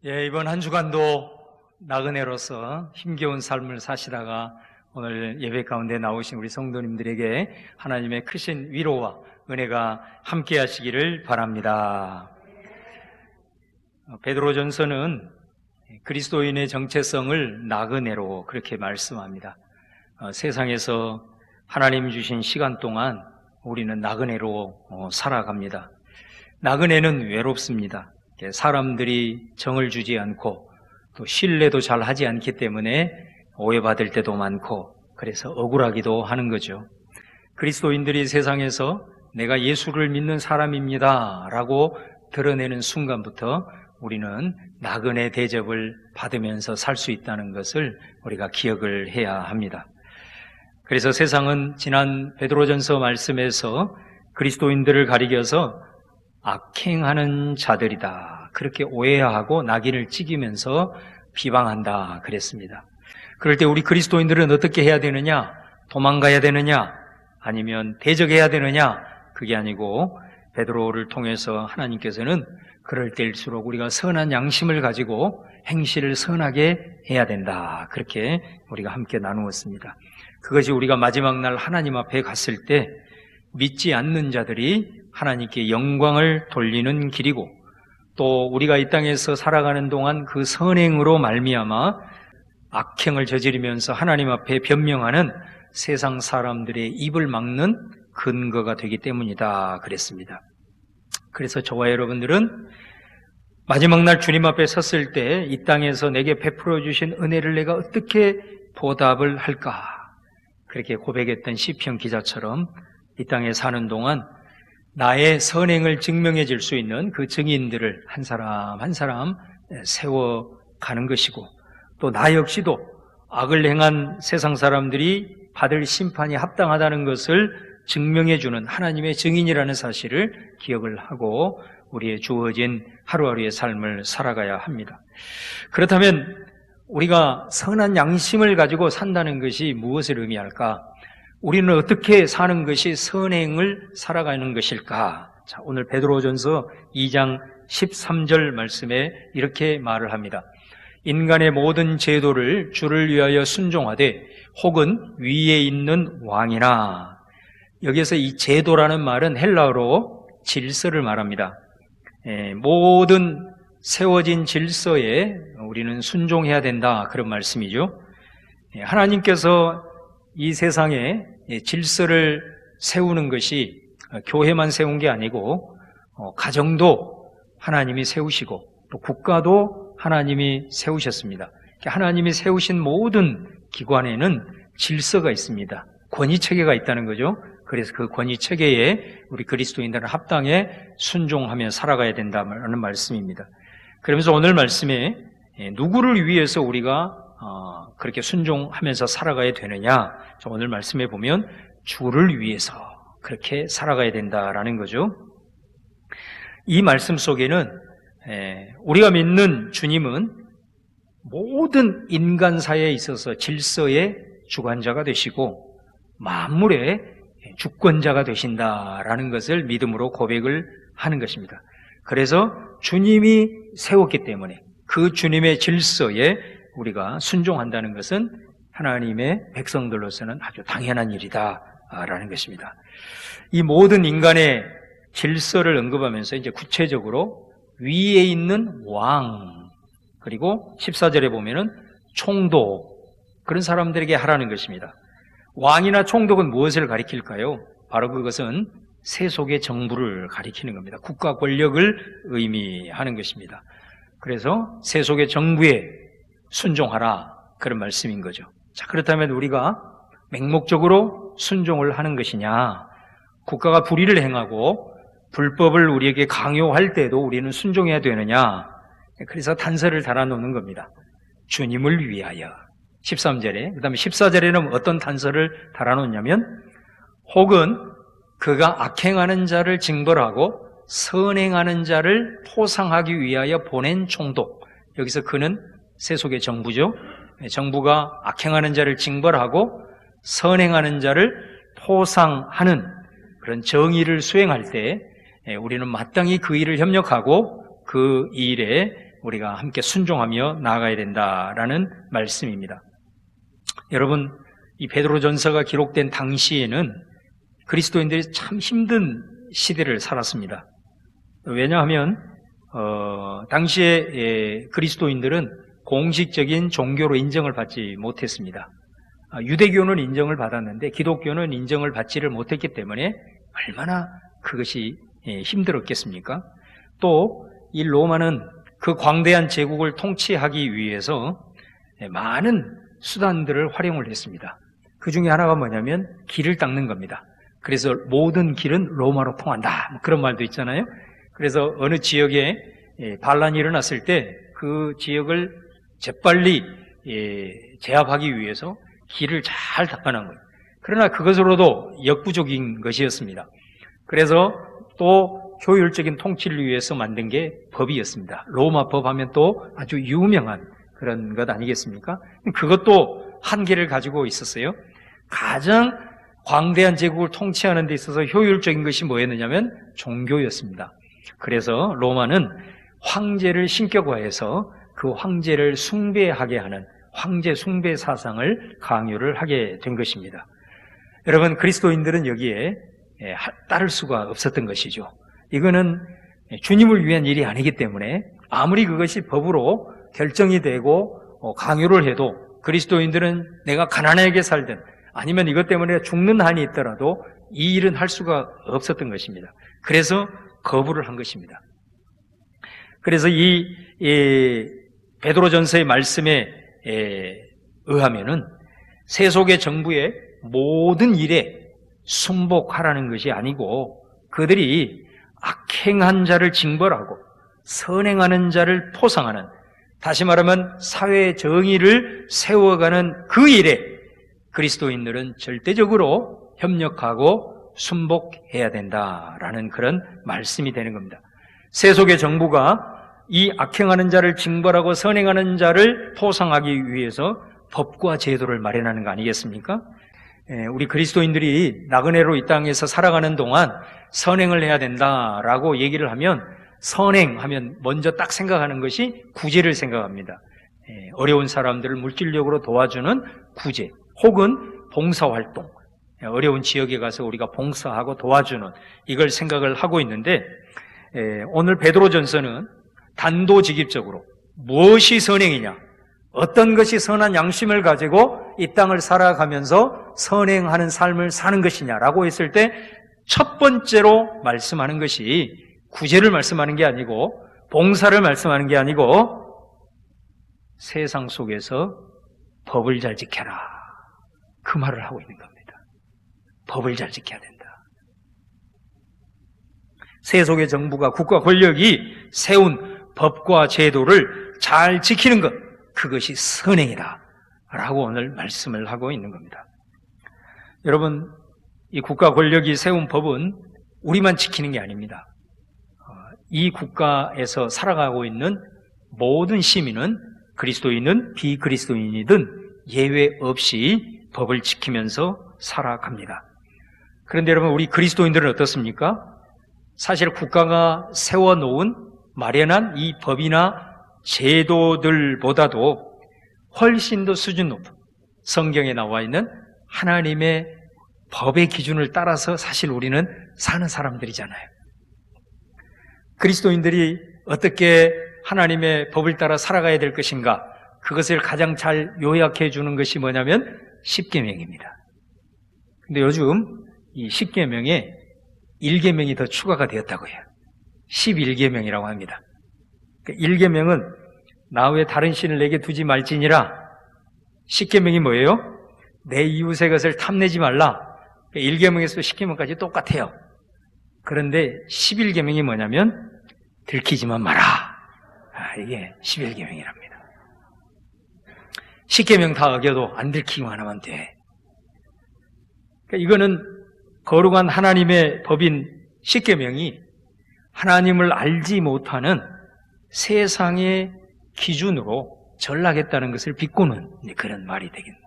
이번 한 주간도 나그네로서 힘겨운 삶을 사시다가 오늘 예배 가운데 나오신 우리 성도님들에게 하나님의 크신 위로와 은혜가 함께 하시기를 바랍니다. 베드로전서는 그리스도인의 정체성을 나그네로 그렇게 말씀합니다. 세상에서 하나님 주신 시간 동안 우리는 나그네로 살아갑니다. 나그네는 외롭습니다. 사람들이 정을 주지 않고 또 신뢰도 잘 하지 않기 때문에 오해받을 때도 많고 그래서 억울하기도 하는 거죠. 그리스도인들이 세상에서 내가 예수를 믿는 사람입니다 라고 드러내는 순간부터 우리는 나그네 대접을 받으면서 살 수 있다는 것을 우리가 기억을 해야 합니다. 그래서 세상은 지난 베드로전서 말씀에서 그리스도인들을 가리켜서 악행하는 자들이다 그렇게 오해하고 낙인을 찍으면서 비방한다 그랬습니다. 그럴 때 우리 그리스도인들은 어떻게 해야 되느냐? 도망가야 되느냐? 아니면 대적해야 되느냐? 그게 아니고 베드로를 통해서 하나님께서는 그럴 때일수록 우리가 선한 양심을 가지고 행실을 선하게 해야 된다 그렇게 우리가 함께 나누었습니다. 그것이 우리가 마지막 날 하나님 앞에 갔을 때 믿지 않는 자들이 하나님께 영광을 돌리는 길이고 또 우리가 이 땅에서 살아가는 동안 그 선행으로 말미암아 악행을 저지르면서 하나님 앞에 변명하는 세상 사람들의 입을 막는 근거가 되기 때문이다 그랬습니다. 그래서 저와 여러분들은 마지막 날 주님 앞에 섰을 때 이 땅에서 내게 베풀어 주신 은혜를 내가 어떻게 보답을 할까 그렇게 고백했던 시편 기자처럼 이 땅에 사는 동안 나의 선행을 증명해 줄 수 있는 그 증인들을 한 사람 한 사람 세워가는 것이고 또 나 역시도 악을 행한 세상 사람들이 받을 심판이 합당하다는 것을 증명해 주는 하나님의 증인이라는 사실을 기억을 하고 우리의 주어진 하루하루의 삶을 살아가야 합니다. 그렇다면 우리가 선한 양심을 가지고 산다는 것이 무엇을 의미할까? 우리는 어떻게 사는 것이 선행을 살아가는 것일까? 자, 오늘 베드로전서 2장 13절 말씀에 이렇게 말을 합니다. 인간의 모든 제도를 주를 위하여 순종하되 혹은 위에 있는 왕이나 여기서 이 제도라는 말은 헬라어로 질서를 말합니다. 모든 세워진 질서에 우리는 순종해야 된다 그런 말씀이죠. 하나님께서 이 세상에 질서를 세우는 것이 교회만 세운 게 아니고 가정도 하나님이 세우시고 또 국가도 하나님이 세우셨습니다. 하나님이 세우신 모든 기관에는 질서가 있습니다. 권위체계가 있다는 거죠. 그래서 그 권위체계에 우리 그리스도인들은 합당에 순종하며 살아가야 된다는 말씀입니다. 그러면서 오늘 말씀에 누구를 위해서 우리가 그렇게 순종하면서 살아가야 되느냐? 오늘 말씀에 보면 주를 위해서 그렇게 살아가야 된다라는 거죠. 이 말씀 속에는 우리가 믿는 주님은 모든 인간사에 있어서 질서의 주관자가 되시고 만물의 주권자가 되신다라는 것을 믿음으로 고백을 하는 것입니다. 그래서 주님이 세웠기 때문에 그 주님의 질서에 우리가 순종한다는 것은 하나님의 백성들로서는 아주 당연한 일이다라는 것입니다. 이 모든 인간의 질서를 언급하면서 이제 구체적으로 위에 있는 왕 그리고 14절에 보면은 총독 그런 사람들에게 하라는 것입니다. 왕이나 총독은 무엇을 가리킬까요? 바로 그것은 세속의 정부를 가리키는 겁니다. 국가 권력을 의미하는 것입니다. 그래서 세속의 정부에 순종하라 그런 말씀인 거죠. 자, 그렇다면 우리가 맹목적으로 순종을 하는 것이냐? 국가가 불의를 행하고 불법을 우리에게 강요할 때도 우리는 순종해야 되느냐? 그래서 단서를 달아놓는 겁니다. 주님을 위하여 13절에 그 다음에 14절에는 어떤 단서를 달아놓냐면 혹은 그가 악행하는 자를 징벌하고 선행하는 자를 포상하기 위하여 보낸 총독 여기서 그는 세속의 정부죠. 정부가 악행하는 자를 징벌하고 선행하는 자를 포상하는 그런 정의를 수행할 때 우리는 마땅히 그 일을 협력하고 그 일에 우리가 함께 순종하며 나아가야 된다라는 말씀입니다. 여러분, 이 베드로전서가 기록된 당시에는 그리스도인들이 참 힘든 시대를 살았습니다. 왜냐하면 당시에 그리스도인들은 공식적인 종교로 인정을 받지 못했습니다. 유대교는 인정을 받았는데 기독교는 인정을 받지를 못했기 때문에 얼마나 그것이 힘들었겠습니까? 또 이 로마는 그 광대한 제국을 통치하기 위해서 많은 수단들을 활용을 했습니다. 그 중에 하나가 뭐냐면 길을 닦는 겁니다. 그래서 모든 길은 로마로 통한다, 그런 말도 있잖아요. 그래서 어느 지역에 반란이 일어났을 때 그 지역을 재빨리 제압하기 위해서 길을 잘 닦아놓은 거예요. 그러나 그것으로도 역부족인 것이었습니다. 그래서 또 효율적인 통치를 위해서 만든 게 법이었습니다. 로마 법 하면 또 아주 유명한 그런 것 아니겠습니까? 그것도 한계를 가지고 있었어요. 가장 광대한 제국을 통치하는 데 있어서 효율적인 것이 뭐였느냐면 종교였습니다. 그래서 로마는 황제를 신격화해서 그 황제를 숭배하게 하는 황제 숭배 사상을 강요를 하게 된 것입니다. 여러분, 그리스도인들은 여기에 따를 수가 없었던 것이죠. 이거는 주님을 위한 일이 아니기 때문에 아무리 그것이 법으로 결정이 되고 강요를 해도 그리스도인들은 내가 가난하게 살든 아니면 이것 때문에 죽는 한이 있더라도 이 일은 할 수가 없었던 것입니다. 그래서 거부를 한 것입니다. 그래서 이 베드로전서의 말씀에 의하면은 세속의 정부의 모든 일에 순복하라는 것이 아니고 그들이 악행한 자를 징벌하고 선행하는 자를 포상하는, 다시 말하면 사회의 정의를 세워가는 그 일에 그리스도인들은 절대적으로 협력하고 순복해야 된다라는 그런 말씀이 되는 겁니다. 세속의 정부가 이 악행하는 자를 징벌하고 선행하는 자를 포상하기 위해서 법과 제도를 마련하는 거 아니겠습니까? 우리 그리스도인들이 나그네로 이 땅에서 살아가는 동안 선행을 해야 된다라고 얘기를 하면, 선행하면 먼저 딱 생각하는 것이 구제를 생각합니다. 어려운 사람들을 물질적으로 도와주는 구제, 혹은 봉사활동, 어려운 지역에 가서 우리가 봉사하고 도와주는, 이걸 생각을 하고 있는데 오늘 베드로전서는 단도직입적으로 무엇이 선행이냐, 어떤 것이 선한 양심을 가지고 이 땅을 살아가면서 선행하는 삶을 사는 것이냐라고 했을 때 첫 번째로 말씀하는 것이 구제를 말씀하는 게 아니고 봉사를 말씀하는 게 아니고 세상 속에서 법을 잘 지켜라, 그 말을 하고 있는 겁니다. 법을 잘 지켜야 된다. 세속의 정부가, 국가 권력이 세운 법과 제도를 잘 지키는 것, 그것이 선행이다 라고 오늘 말씀을 하고 있는 겁니다. 여러분, 이 국가 권력이 세운 법은 우리만 지키는 게 아닙니다. 이 국가에서 살아가고 있는 모든 시민은, 그리스도인은 비그리스도인이든 예외 없이 법을 지키면서 살아갑니다. 그런데 여러분, 우리 그리스도인들은 어떻습니까? 사실 국가가 세워놓은, 마련한 이 법이나 제도들보다도 훨씬 더 수준 높은, 성경에 나와 있는 하나님의 법의 기준을 따라서 사실 우리는 사는 사람들이잖아요. 그리스도인들이 어떻게 하나님의 법을 따라 살아가야 될 것인가, 그것을 가장 잘 요약해 주는 것이 뭐냐면 십계명입니다. 근데 요즘 이 십계명에 1계명이 더 추가가 되었다고 해요. 11계명이라고 합니다. 1계명은 나 외 다른 신을 내게 두지 말지니라. 10계명이 뭐예요? 내 이웃의 것을 탐내지 말라. 1계명에서 10계명까지 똑같아요. 그런데 11계명이 뭐냐면 들키지만 마라. 이게 11계명이랍니다. 10계명 다 어겨도 안 들키기만 하면 돼. 그러니까 이거는 거룩한 하나님의 법인 10계명이 하나님을 알지 못하는 세상의 기준으로 전락했다는 것을 비꼬는 그런 말이 되겠네요.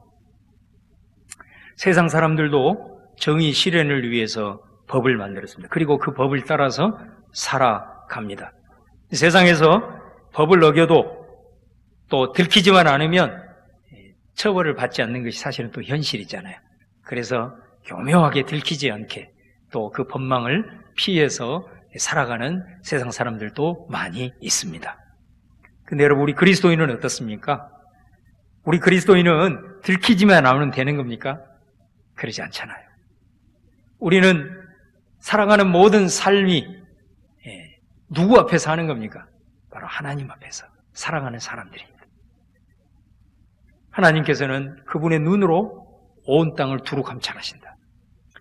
세상 사람들도 정의 실현을 위해서 법을 만들었습니다. 그리고 그 법을 따라서 살아갑니다. 세상에서 법을 어겨도 또 들키지만 않으면 처벌을 받지 않는 것이 사실은 또 현실이잖아요. 그래서 교묘하게 들키지 않게 또 그 법망을 피해서 살아가는 세상 사람들도 많이 있습니다. 근데 여러분, 우리 그리스도인은 어떻습니까? 우리 그리스도인은 들키지만 않으면 되는 겁니까? 그러지 않잖아요. 우리는 살아가는 모든 삶이 누구 앞에서 하는 겁니까? 바로 하나님 앞에서 살아가는 사람들입니다. 하나님께서는 그분의 눈으로 온 땅을 두루 감찰하신다.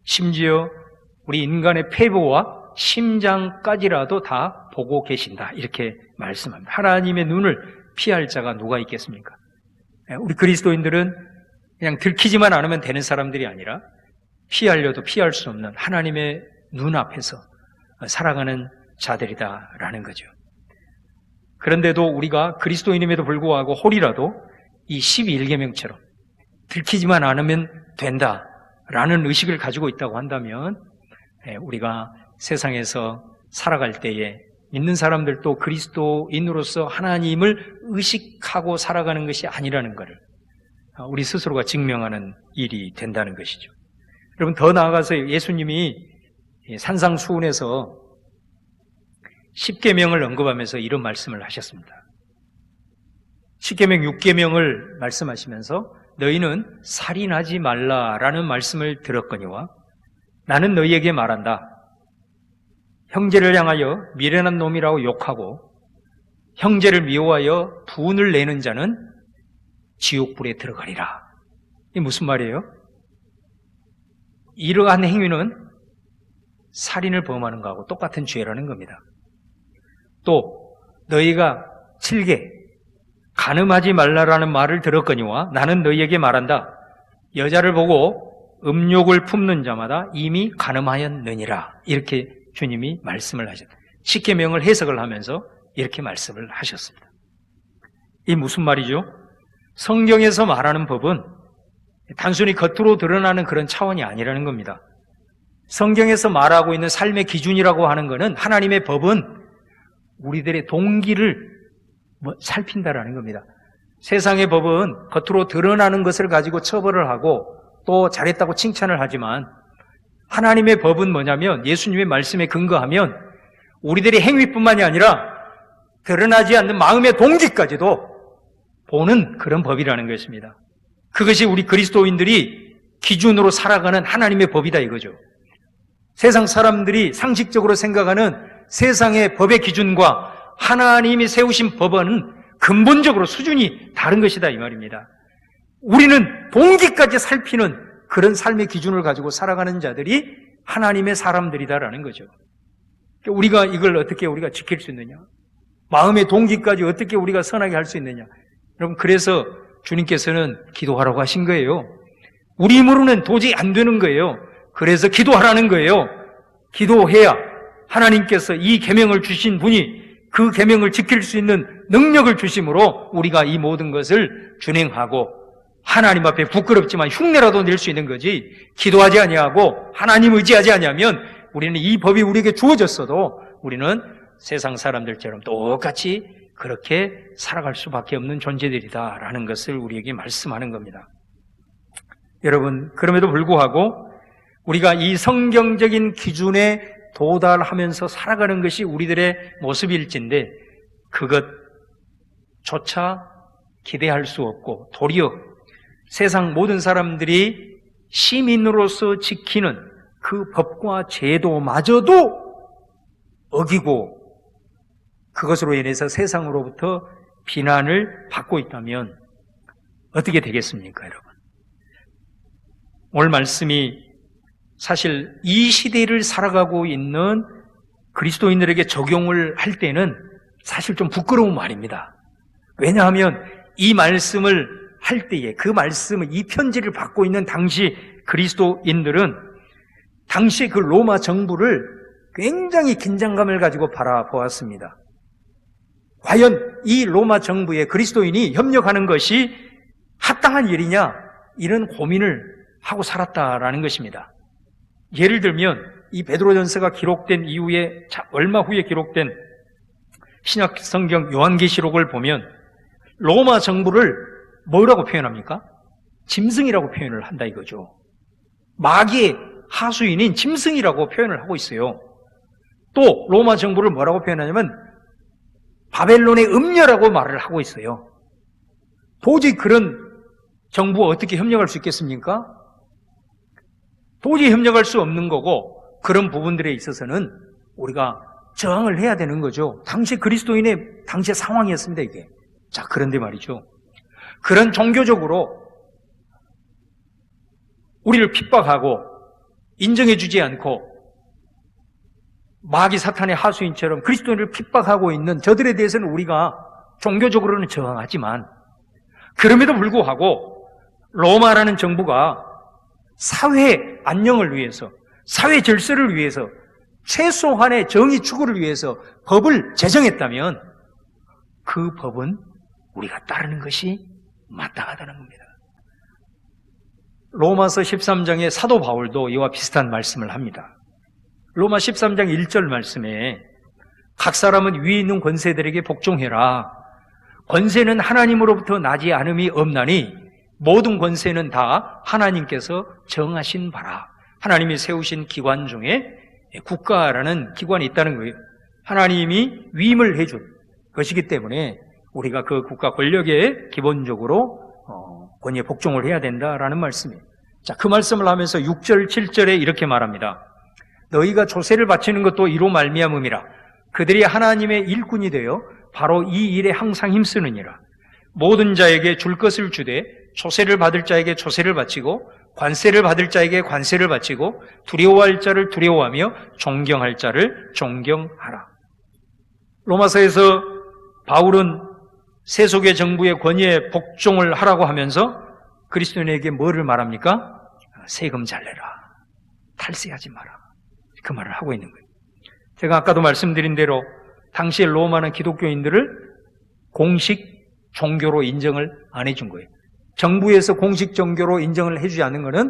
심지어 우리 인간의 폐부와 심장까지라도 다 보고 계신다. 이렇게 말씀합니다. 하나님의 눈을 피할 자가 누가 있겠습니까? 우리 그리스도인들은 그냥 들키지만 않으면 되는 사람들이 아니라 피하려도 피할 수 없는 하나님의 눈앞에서 살아가는 자들이다라는 거죠. 그런데도 우리가 그리스도인임에도 불구하고 혹이라도 이 12계명처럼 들키지만 않으면 된다라는 의식을 가지고 있다고 한다면 우리가 세상에서 살아갈 때에 믿는 사람들도 그리스도인으로서 하나님을 의식하고 살아가는 것이 아니라는 것을 우리 스스로가 증명하는 일이 된다는 것이죠. 여러분, 더 나아가서 예수님이 산상수훈에서 10계명을 언급하면서 이런 말씀을 하셨습니다. 10계명 6계명을 말씀하시면서 너희는 살인하지 말라라는 말씀을 들었거니와 나는 너희에게 말한다. 형제를 향하여 미련한 놈이라고 욕하고 형제를 미워하여 분을 내는 자는 지옥불에 들어가리라. 이게 무슨 말이에요? 이러한 행위는 살인을 범하는 것하고 똑같은 죄라는 겁니다. 또 너희가 7계 간음하지 말라라는 말을 들었거니와 나는 너희에게 말한다. 여자를 보고 음욕을 품는 자마다 이미 간음하였느니라. 이렇게 주님이 말씀을 하셨다. 10계명을 해석을 하면서 이렇게 말씀을 하셨습니다. 이 무슨 말이죠? 성경에서 말하는 법은 단순히 겉으로 드러나는 그런 차원이 아니라는 겁니다. 성경에서 말하고 있는 삶의 기준이라고 하는 것은 하나님의 법은 우리들의 동기를 살핀다라는 겁니다. 세상의 법은 겉으로 드러나는 것을 가지고 처벌을 하고 또 잘했다고 칭찬을 하지만 하나님의 법은 뭐냐면 예수님의 말씀에 근거하면 우리들의 행위뿐만이 아니라 드러나지 않는 마음의 동기까지도 보는 그런 법이라는 것입니다. 그것이 우리 그리스도인들이 기준으로 살아가는 하나님의 법이다 이거죠. 세상 사람들이 상식적으로 생각하는 세상의 법의 기준과 하나님이 세우신 법은 근본적으로 수준이 다른 것이다 이 말입니다. 우리는 동기까지 살피는 그런 삶의 기준을 가지고 살아가는 자들이 하나님의 사람들이다라는 거죠. 우리가 이걸 어떻게 우리가 지킬 수 있느냐? 마음의 동기까지 어떻게 우리가 선하게 할 수 있느냐? 여러분, 그래서 주님께서는 기도하라고 하신 거예요. 우리 힘으로는 도저히 안 되는 거예요. 그래서 기도하라는 거예요. 기도해야 하나님께서 이 계명을 주신 분이 그 계명을 지킬 수 있는 능력을 주심으로 우리가 이 모든 것을 준행하고 하나님 앞에 부끄럽지만 흉내라도 낼 수 있는 거지, 기도하지 아니하고 하나님 의지하지 아니하면 우리는 이 법이 우리에게 주어졌어도 우리는 세상 사람들처럼 똑같이 그렇게 살아갈 수밖에 없는 존재들이다라는 것을 우리에게 말씀하는 겁니다. 여러분, 그럼에도 불구하고 우리가 이 성경적인 기준에 도달하면서 살아가는 것이 우리들의 모습일진데 그것조차 기대할 수 없고 도리어 세상 모든 사람들이 시민으로서 지키는 그 법과 제도마저도 어기고 그것으로 인해서 세상으로부터 비난을 받고 있다면 어떻게 되겠습니까, 여러분? 오늘 말씀이 사실 이 시대를 살아가고 있는 그리스도인들에게 적용을 할 때는 사실 좀 부끄러운 말입니다. 왜냐하면 이 말씀을 할 때에 그 말씀을, 이 편지를 받고 있는 당시 그리스도인들은 당시 그 로마 정부를 굉장히 긴장감을 가지고 바라보았습니다. 과연 이 로마 정부에 그리스도인이 협력하는 것이 합당한 일이냐, 이런 고민을 하고 살았다라는 것입니다. 예를 들면 이 베드로전서가 기록된 이후에 얼마 후에 기록된 신약 성경 요한계시록을 보면 로마 정부를 뭐라고 표현합니까? 짐승이라고 표현을 한다 이거죠. 마귀의 하수인인 짐승이라고 표현을 하고 있어요. 또 로마 정부를 뭐라고 표현하냐면 바벨론의 음녀라고 말을 하고 있어요. 도저히 그런 정부와 어떻게 협력할 수 있겠습니까? 도저히 협력할 수 없는 거고, 그런 부분들에 있어서는 우리가 저항을 해야 되는 거죠. 당시 그리스도인의 당시의 상황이었습니다, 이게. 자, 그런데 말이죠. 그런 종교적으로 우리를 핍박하고 인정해주지 않고 마귀 사탄의 하수인처럼 그리스도인을 핍박하고 있는 저들에 대해서는 우리가 종교적으로는 저항하지만, 그럼에도 불구하고 로마라는 정부가 사회 안녕을 위해서, 사회 질서를 위해서, 최소한의 정의 추구를 위해서 법을 제정했다면 그 법은 우리가 따르는 것이 마땅하다는 겁니다. 로마서 13장의 사도 바울도 이와 비슷한 말씀을 합니다. 로마 13장 1절 말씀에 각 사람은 위에 있는 권세들에게 복종해라. 권세는 하나님으로부터 나지 않음이 없나니 모든 권세는 다 하나님께서 정하신 바라. 하나님이 세우신 기관 중에 국가라는 기관이 있다는 거예요. 하나님이 위임을 해준 것이기 때문에 우리가 그 국가 권력에 기본적으로 권위에 복종을 해야 된다라는 말씀이에요. 자, 그 말씀을 하면서 6절, 7절에 이렇게 말합니다. 너희가 조세를 바치는 것도 이로 말미암음이라. 그들이 하나님의 일꾼이 되어 바로 이 일에 항상 힘쓰느니라. 모든 자에게 줄 것을 주되 조세를 받을 자에게 조세를 바치고 관세를 받을 자에게 관세를 바치고 두려워할 자를 두려워하며 존경할 자를 존경하라. 로마서에서 바울은 세속의 정부의 권위에 복종을 하라고 하면서 그리스도인에게 뭐를 말합니까? 세금 잘 내라. 탈세하지 마라. 그 말을 하고 있는 거예요. 제가 아까도 말씀드린 대로 당시에 로마는 기독교인들을 공식 종교로 인정을 안 해준 거예요. 정부에서 공식 종교로 인정을 해주지 않는 것은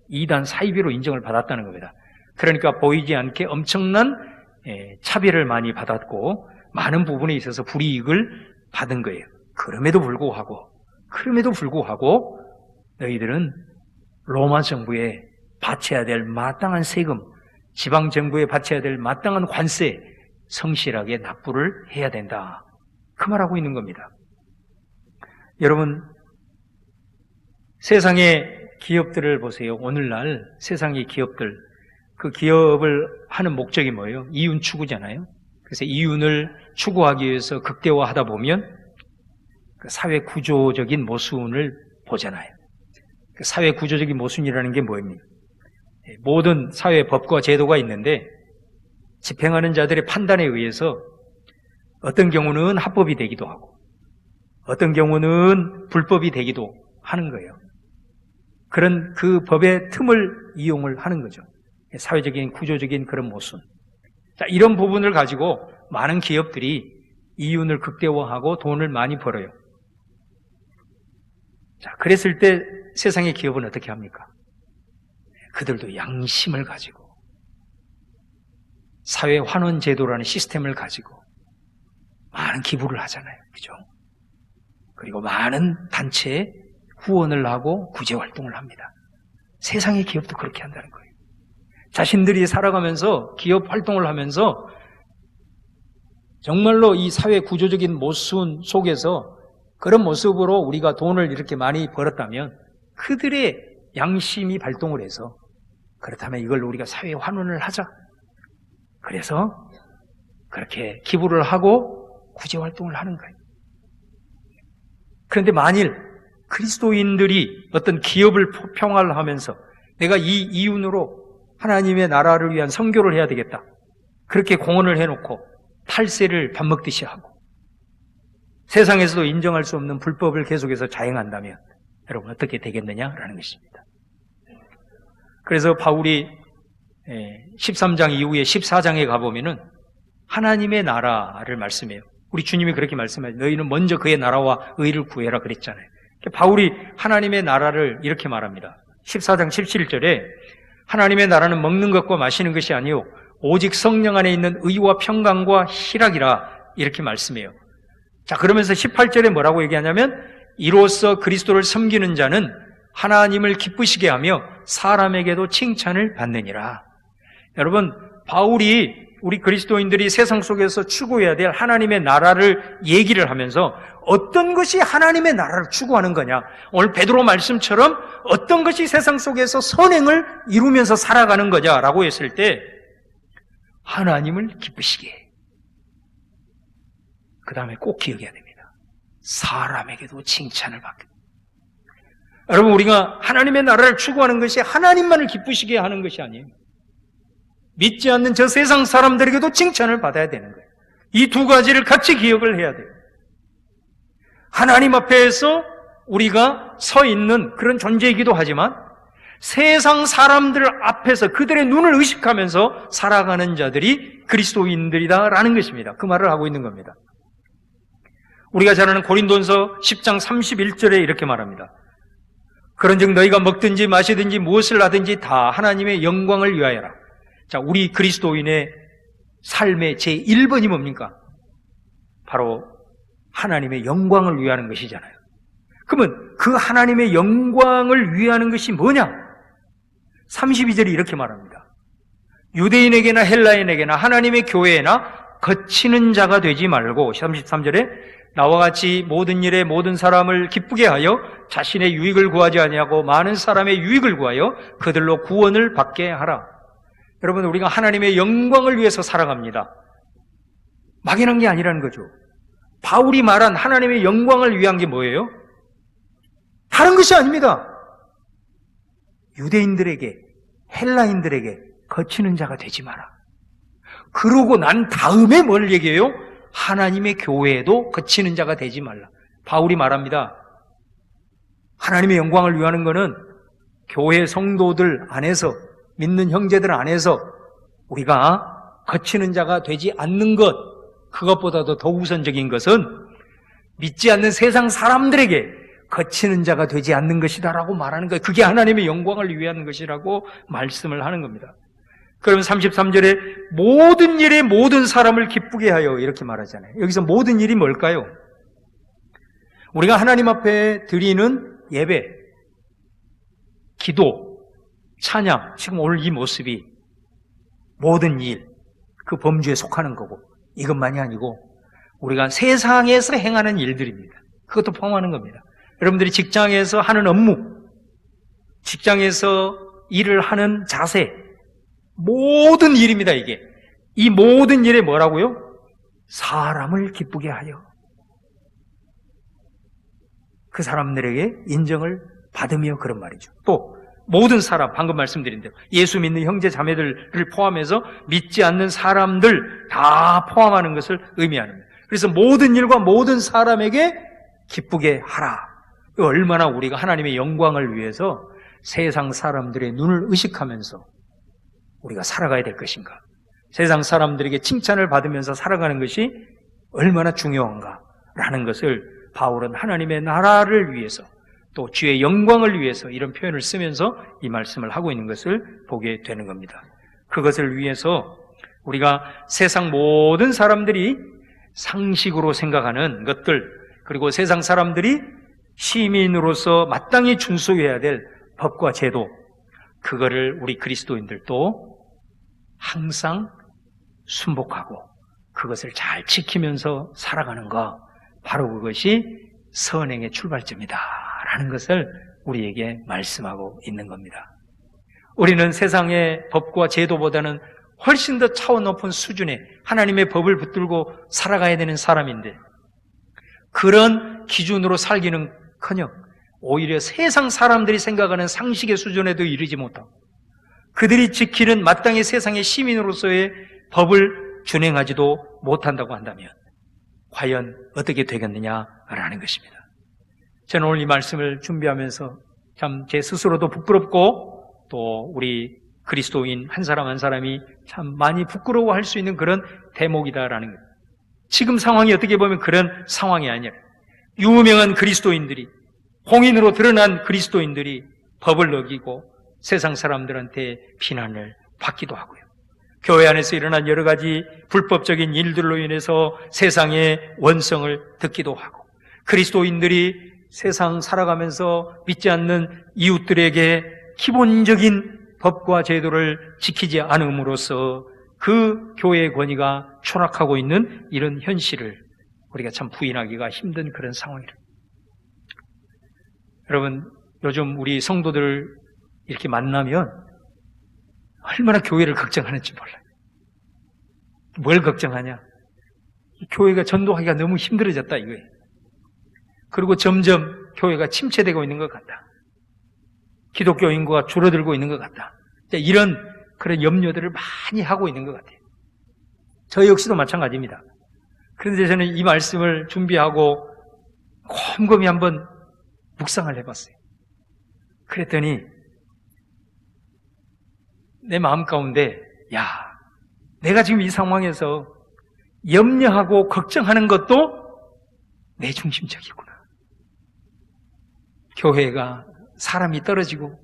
이단 사이비로 인정을 받았다는 겁니다. 그러니까 보이지 않게 엄청난 차별을 많이 받았고 많은 부분에 있어서 불이익을 받은 거예요. 그럼에도 불구하고 너희들은 로마 정부에 바쳐야 될 마땅한 세금, 지방 정부에 바쳐야 될 마땅한 관세 성실하게 납부를 해야 된다. 그 말하고 있는 겁니다. 여러분, 세상의 기업들을 보세요. 오늘날 세상의 기업들, 그 기업을 하는 목적이 뭐예요? 이윤 추구잖아요. 그래서 이윤을 추구하기 위해서 극대화하다 보면 그 사회 구조적인 모순을 보잖아요. 그 사회 구조적인 모순이라는 게 뭐입니까? 모든 사회 법과 제도가 있는데 집행하는 자들의 판단에 의해서 어떤 경우는 합법이 되기도 하고 어떤 경우는 불법이 되기도 하는 거예요. 그런 그 법의 틈을 이용을 하는 거죠. 사회적인 구조적인 그런 모순. 자, 이런 부분을 가지고 많은 기업들이 이윤을 극대화하고 돈을 많이 벌어요. 자, 그랬을 때 세상의 기업은 어떻게 합니까? 그들도 양심을 가지고 사회 환원 제도라는 시스템을 가지고 많은 기부를 하잖아요. 그죠? 그리고 많은 단체에 후원을 하고 구제 활동을 합니다. 세상의 기업도 그렇게 한다는 거예요. 자신들이 살아가면서 기업 활동을 하면서 정말로 이 사회 구조적인 모순 속에서 그런 모습으로 우리가 돈을 이렇게 많이 벌었다면 그들의 양심이 발동을 해서 그렇다면 이걸 우리가 사회 환원을 하자. 그래서 그렇게 기부를 하고 구제 활동을 하는 거예요. 그런데 만일 그리스도인들이 어떤 기업을 평화를 하면서 내가 이 이윤으로 하나님의 나라를 위한 선교를 해야 되겠다. 그렇게 공헌을 해놓고 탈세를 밥 먹듯이 하고 세상에서도 인정할 수 없는 불법을 계속해서 자행한다면 여러분 어떻게 되겠느냐라는 것입니다. 그래서 바울이 13장 이후에 14장에 가보면은 하나님의 나라를 말씀해요. 우리 주님이 그렇게 말씀하죠. 너희는 먼저 그의 나라와 의를 구해라 그랬잖아요. 바울이 하나님의 나라를 이렇게 말합니다. 14장 17절에 하나님의 나라는 먹는 것과 마시는 것이 아니요 오직 성령 안에 있는 의와 평강과 희락이라 이렇게 말씀해요. 자, 그러면서 18절에 뭐라고 얘기하냐면 이로써 그리스도를 섬기는 자는 하나님을 기쁘시게 하며 사람에게도 칭찬을 받느니라. 여러분, 바울이 우리 그리스도인들이 세상 속에서 추구해야 될 하나님의 나라를 얘기를 하면서 어떤 것이 하나님의 나라를 추구하는 거냐, 오늘 베드로 말씀처럼 어떤 것이 세상 속에서 선행을 이루면서 살아가는 거냐라고 했을 때 하나님을 기쁘시게, 그 다음에 꼭 기억해야 됩니다. 사람에게도 칭찬을 받게. 여러분, 우리가 하나님의 나라를 추구하는 것이 하나님만을 기쁘시게 하는 것이 아니에요. 믿지 않는 저 세상 사람들에게도 칭찬을 받아야 되는 거예요. 이 두 가지를 같이 기억을 해야 돼요. 하나님 앞에서 우리가 서 있는 그런 존재이기도 하지만 세상 사람들 앞에서 그들의 눈을 의식하면서 살아가는 자들이 그리스도인들이다라는 것입니다. 그 말을 하고 있는 겁니다. 우리가 잘 아는 고린도전서 10장 31절에 이렇게 말합니다. 그런즉 너희가 먹든지 마시든지 무엇을 하든지 다 하나님의 영광을 위하여라. 자, 우리 그리스도인의 삶의 제1번이 뭡니까? 바로 하나님의 영광을 위하는 것이잖아요. 그러면 그 하나님의 영광을 위하는 것이 뭐냐? 32절이 이렇게 말합니다. 유대인에게나 헬라인에게나 하나님의 교회에나 거치는 자가 되지 말고, 33절에 나와 같이 모든 일에 모든 사람을 기쁘게 하여 자신의 유익을 구하지 아니하고 많은 사람의 유익을 구하여 그들로 구원을 받게 하라. 여러분, 우리가 하나님의 영광을 위해서 살아갑니다. 막연한 게 아니라는 거죠. 바울이 말한 하나님의 영광을 위한 게 뭐예요? 다른 것이 아닙니다. 유대인들에게, 헬라인들에게 거치는 자가 되지 마라. 그러고 난 다음에 뭘 얘기해요? 하나님의 교회에도 거치는 자가 되지 말라. 바울이 말합니다. 하나님의 영광을 위하는 것은 교회 성도들 안에서, 믿는 형제들 안에서 우리가 거치는 자가 되지 않는 것, 그것보다도 더 우선적인 것은 믿지 않는 세상 사람들에게 거치는 자가 되지 않는 것이다라고 말하는 거예요. 그게 하나님의 영광을 위하는 것이라고 말씀을 하는 겁니다. 그러면 33절에 모든 일에 모든 사람을 기쁘게 하여 이렇게 말하잖아요. 여기서 모든 일이 뭘까요? 우리가 하나님 앞에 드리는 예배, 기도, 찬양, 지금 오늘 이 모습이 모든 일, 그 범주에 속하는 거고, 이것만이 아니고 우리가 세상에서 행하는 일들입니다. 그것도 포함하는 겁니다. 여러분들이 직장에서 하는 업무, 직장에서 일을 하는 자세, 모든 일입니다. 이게 이 모든 일에 뭐라고요? 사람을 기쁘게 하여 그 사람들에게 인정을 받으며, 그런 말이죠. 또 모든 사람, 방금 말씀드린 대로 예수 믿는 형제 자매들을 포함해서 믿지 않는 사람들 다 포함하는 것을 의미하는 거예요. 그래서 모든 일과 모든 사람에게 기쁘게 하라. 얼마나 우리가 하나님의 영광을 위해서 세상 사람들의 눈을 의식하면서 우리가 살아가야 될 것인가, 세상 사람들에게 칭찬을 받으면서 살아가는 것이 얼마나 중요한가라는 것을 바울은 하나님의 나라를 위해서, 또 주의 영광을 위해서 이런 표현을 쓰면서 이 말씀을 하고 있는 것을 보게 되는 겁니다. 그것을 위해서 우리가 세상 모든 사람들이 상식으로 생각하는 것들, 그리고 세상 사람들이 시민으로서 마땅히 준수해야 될 법과 제도, 그거를 우리 그리스도인들도 항상 순복하고 그것을 잘 지키면서 살아가는 것, 바로 그것이 선행의 출발점이다라는 것을 우리에게 말씀하고 있는 겁니다. 우리는 세상의 법과 제도보다는 훨씬 더 차원 높은 수준의 하나님의 법을 붙들고 살아가야 되는 사람인데, 그런 기준으로 살기는커녕 오히려 세상 사람들이 생각하는 상식의 수준에도 이르지 못하고 그들이 지키는 마땅히 세상의 시민으로서의 법을 준행하지도 못한다고 한다면 과연 어떻게 되겠느냐라는 것입니다. 저는 오늘 이 말씀을 준비하면서 참 제 스스로도 부끄럽고, 또 우리 그리스도인 한 사람 한 사람이 참 많이 부끄러워할 수 있는 그런 대목이다라는 것. 지금 상황이 어떻게 보면 그런 상황이 아니라, 유명한 그리스도인들이, 공인으로 드러난 그리스도인들이 법을 어기고 세상 사람들한테 비난을 받기도 하고요. 교회 안에서 일어난 여러 가지 불법적인 일들로 인해서 세상의 원성을 듣기도 하고, 그리스도인들이 세상 살아가면서 믿지 않는 이웃들에게 기본적인 법과 제도를 지키지 않음으로써 그 교회의 권위가 추락하고 있는 이런 현실을 우리가 참 부인하기가 힘든 그런 상황이라. 여러분, 요즘 우리 성도들 이렇게 만나면 얼마나 교회를 걱정하는지 몰라요. 뭘 걱정하냐? 교회가 전도하기가 너무 힘들어졌다 이거예요. 그리고 점점 교회가 침체되고 있는 것 같다. 기독교 인구가 줄어들고 있는 것 같다. 이런 그런 염려들을 많이 하고 있는 것 같아요. 저 역시도 마찬가지입니다. 그런데 저는 이 말씀을 준비하고 곰곰이 한번 묵상을 해봤어요. 그랬더니 내 마음 가운데, 야, 내가 지금 이 상황에서 염려하고 걱정하는 것도 내 중심적이구나. 교회가 사람이 떨어지고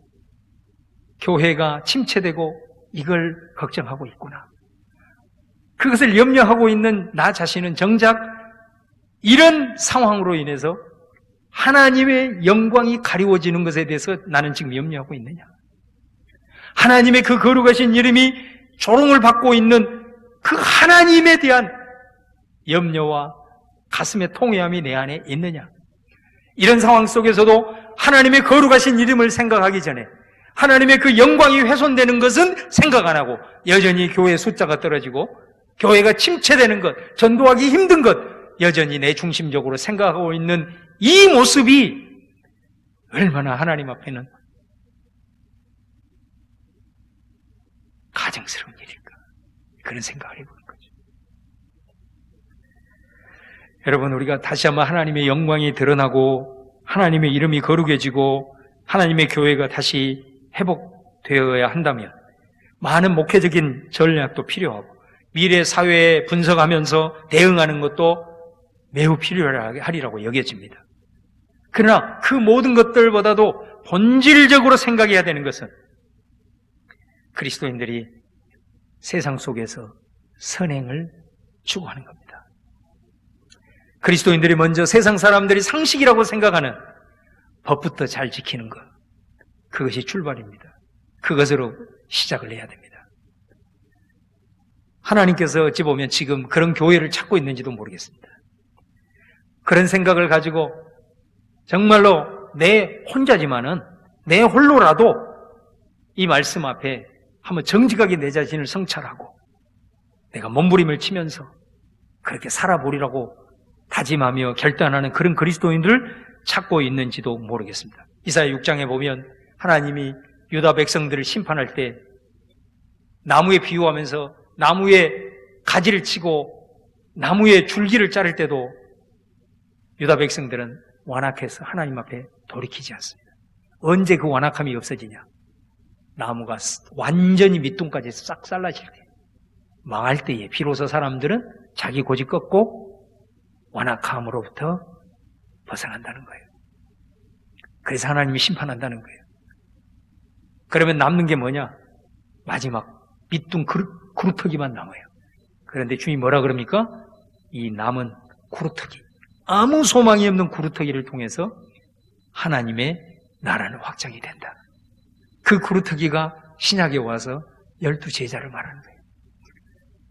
교회가 침체되고 이걸 걱정하고 있구나. 그것을 염려하고 있는 나 자신은 정작 이런 상황으로 인해서 하나님의 영광이 가리워지는 것에 대해서 나는 지금 염려하고 있느냐. 하나님의 그 거룩하신 이름이 조롱을 받고 있는 그 하나님에 대한 염려와 가슴의 통회함이 내 안에 있느냐. 이런 상황 속에서도 하나님의 거룩하신 이름을 생각하기 전에 하나님의 그 영광이 훼손되는 것은 생각 안 하고 여전히 교회 숫자가 떨어지고 교회가 침체되는 것, 전도하기 힘든 것 여전히 내 중심적으로 생각하고 있는 이 모습이 얼마나 하나님 앞에는 가증스러운 일일까, 그런 생각을 해보는 거죠. 여러분, 우리가 다시 한번 하나님의 영광이 드러나고 하나님의 이름이 거룩해지고 하나님의 교회가 다시 회복되어야 한다면 많은 목회적인 전략도 필요하고 미래 사회에 분석하면서 대응하는 것도 매우 필요하리라고 여겨집니다. 그러나 그 모든 것들보다도 본질적으로 생각해야 되는 것은 그리스도인들이 세상 속에서 선행을 추구하는 겁니다. 그리스도인들이 먼저 세상 사람들이 상식이라고 생각하는 법부터 잘 지키는 것, 그것이 출발입니다. 그것으로 시작을 해야 됩니다. 하나님께서 어찌 보면 지금 그런 교회를 찾고 있는지도 모르겠습니다. 그런 생각을 가지고 정말로 내 혼자지만은 내 홀로라도 이 말씀 앞에 한번 정직하게 내 자신을 성찰하고 내가 몸부림을 치면서 그렇게 살아보리라고 다짐하며 결단하는 그런 그리스도인들을 찾고 있는지도 모르겠습니다. 이사야 6장에 보면 하나님이 유다 백성들을 심판할 때 나무에 비유하면서 나무에 가지를 치고 나무에 줄기를 자를 때도 유다 백성들은 완악해서 하나님 앞에 돌이키지 않습니다. 언제 그 완악함이 없어지냐? 나무가 완전히 밑둥까지 싹 잘라질 때, 망할 때에 비로소 사람들은 자기 고집 꺾고 완악함으로부터 벗어난다는 거예요. 그래서 하나님이 심판한다는 거예요. 그러면 남는 게 뭐냐? 마지막 밑둥 구루터기만 남아요. 그런데 주님이 뭐라 그럽니까? 이 남은 구루터기, 아무 소망이 없는 구루터기를 통해서 하나님의 나라는 확장이 된다. 그 구루터기가 신약에 와서 12제자를 말하는 거예요.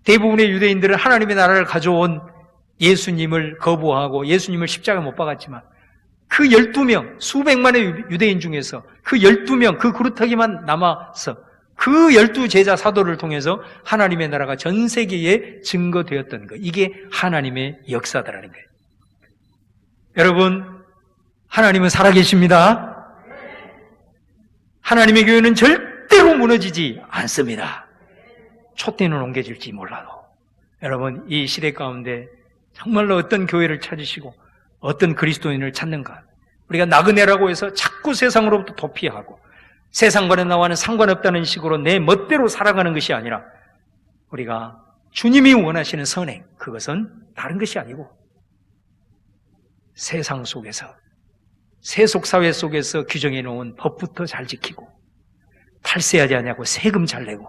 대부분의 유대인들은 하나님의 나라를 가져온 예수님을 거부하고 예수님을 십자가에 못 박았지만 그 12명, 수백만의 유대인 중에서 그 12명, 그 구루터기만 남아서 그 12제자 사도를 통해서 하나님의 나라가 전 세계에 증거되었던 것, 이게 하나님의 역사다라는 거예요. 여러분, 하나님은 살아계십니다. 하나님의 교회는 절대로 무너지지 않습니다. 촛대는 옮겨질지 몰라도. 여러분, 이 시대 가운데 정말로 어떤 교회를 찾으시고 어떤 그리스도인을 찾는가? 우리가 나그네라고 해서 자꾸 세상으로부터 도피하고 세상과는 나와는 상관없다는 식으로 내 멋대로 살아가는 것이 아니라 우리가 주님이 원하시는 선행, 그것은 다른 것이 아니고 세상 속에서, 세속사회 속에서 규정해 놓은 법부터 잘 지키고 탈세하지 않냐고 세금 잘 내고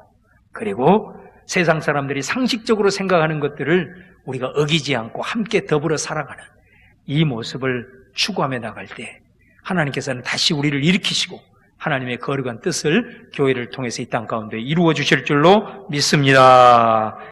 그리고 세상 사람들이 상식적으로 생각하는 것들을 우리가 어기지 않고 함께 더불어 살아가는 이 모습을 추구하며 나갈 때 하나님께서는 다시 우리를 일으키시고 하나님의 거룩한 뜻을 교회를 통해서 이 땅 가운데 이루어 주실 줄로 믿습니다.